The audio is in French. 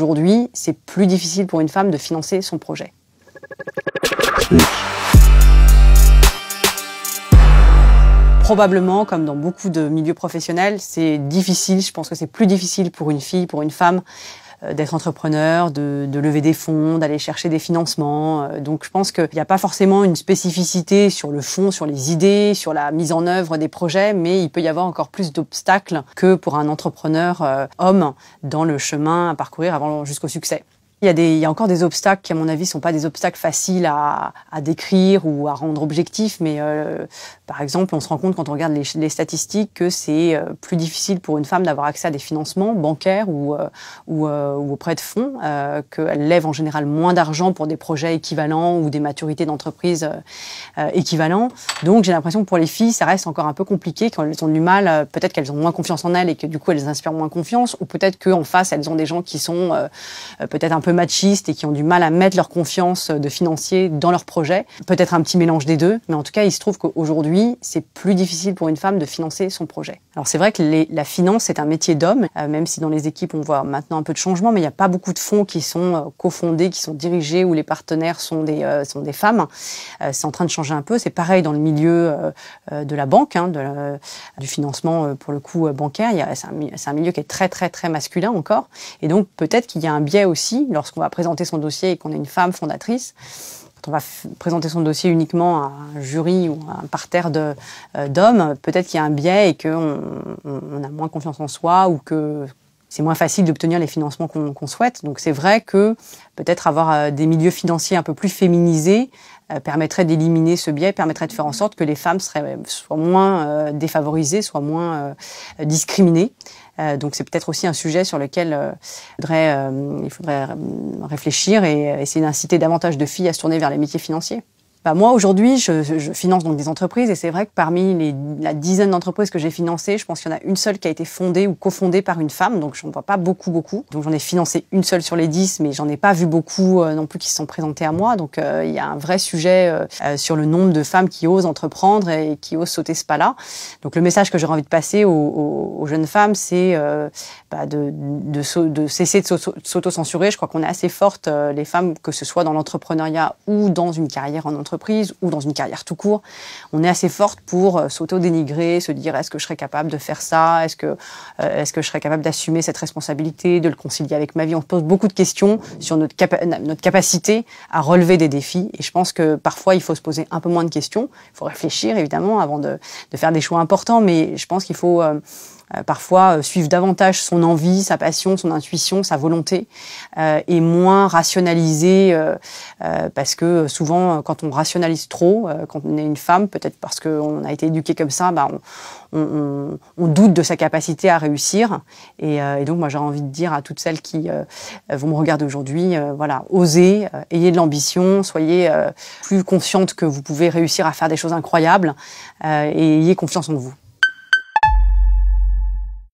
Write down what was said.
qu'aujourd'hui, c'est plus difficile pour une femme de financer son projet. Probablement, comme dans beaucoup de milieux professionnels, c'est difficile, je pense que c'est plus difficile pour une fille, pour une femme, d'être entrepreneur, de lever des fonds, d'aller chercher des financements. Donc je pense qu'il n'y a pas forcément une spécificité sur le fond, sur les idées, sur la mise en œuvre des projets, mais il peut y avoir encore plus d'obstacles que pour un entrepreneur homme dans le chemin à parcourir avant jusqu'au succès. Il y a encore des obstacles qui, à mon avis, sont pas des obstacles faciles à décrire ou à rendre objectifs, mais par exemple, on se rend compte quand on regarde les statistiques que c'est plus difficile pour une femme d'avoir accès à des financements bancaires ou auprès de fonds, qu'elle lève en général moins d'argent pour des projets équivalents ou des maturités d'entreprise équivalents. Donc j'ai l'impression que pour les filles, ça reste encore un peu compliqué quand elles ont du mal, peut-être qu'elles ont moins confiance en elles et que du coup elles inspirent moins confiance, ou peut-être qu'en face elles ont des gens qui sont peut-être un peu machistes et qui ont du mal à mettre leur confiance de financier dans leur projet. Peut-être un petit mélange des deux, mais en tout cas, il se trouve qu'aujourd'hui, c'est plus difficile pour une femme de financer son projet. Alors c'est vrai que la finance, c'est un métier d'homme, même si dans les équipes, on voit maintenant un peu de changement, mais il n'y a pas beaucoup de fonds qui sont cofondés, qui sont dirigés, où les partenaires sont des femmes. C'est en train de changer un peu. C'est pareil dans le milieu de la banque, du financement, pour le coup, bancaire. C'est un milieu qui est très, très, très masculin encore. Et donc, peut-être qu'il y a un biais aussi, lorsqu'on va présenter son dossier et qu'on est une femme fondatrice, quand on va présenter son dossier uniquement à un jury ou à un parterre d'hommes, peut-être qu'il y a un biais et qu'on a moins confiance en soi ou que c'est moins facile d'obtenir les financements qu'on souhaite. Donc c'est vrai que peut-être avoir des milieux financiers un peu plus féminisés permettrait d'éliminer ce biais, permettrait de faire en sorte que les femmes soient moins défavorisées, soient moins discriminées. Donc c'est peut-être aussi un sujet sur lequel il faudrait réfléchir et essayer d'inciter davantage de filles à se tourner vers les métiers financiers. Moi, aujourd'hui, je finance donc des entreprises et c'est vrai que parmi la dizaine d'entreprises que j'ai financées, je pense qu'il y en a une seule qui a été fondée ou cofondée par une femme, donc je n'en vois pas beaucoup. Donc j'en ai financé une seule sur les 10, mais j'en ai pas vu beaucoup non plus qui se sont présentées à moi. Donc il y a un vrai sujet sur le nombre de femmes qui osent entreprendre et qui osent sauter ce pas-là. Donc le message que j'aurais envie de passer aux jeunes femmes, c'est de cesser de s'auto-censurer. Je crois qu'on est assez fortes, les femmes, que ce soit dans l'entrepreneuriat ou dans une carrière en entreprise, ou dans une carrière tout court, on est assez forte pour s'auto-dénigrer, se dire est-ce que je serais capable de faire ça, est-ce que je serais capable d'assumer cette responsabilité, de le concilier avec ma vie. On se pose beaucoup de questions sur notre capacité à relever des défis et je pense que parfois il faut se poser un peu moins de questions, il faut réfléchir évidemment avant de faire des choix importants, mais je pense qu'il faut parfois suivre davantage son envie, sa passion, son intuition, sa volonté, et moins rationaliser, parce que souvent quand on rationalise trop, quand on est une femme, peut-être parce qu'on a été éduqué comme ça, on doute de sa capacité à réussir. Et donc moi j'aurais envie de dire à toutes celles qui vont me regarder aujourd'hui, voilà, osez, ayez de l'ambition, soyez plus conscientes que vous pouvez réussir à faire des choses incroyables, et ayez confiance en vous.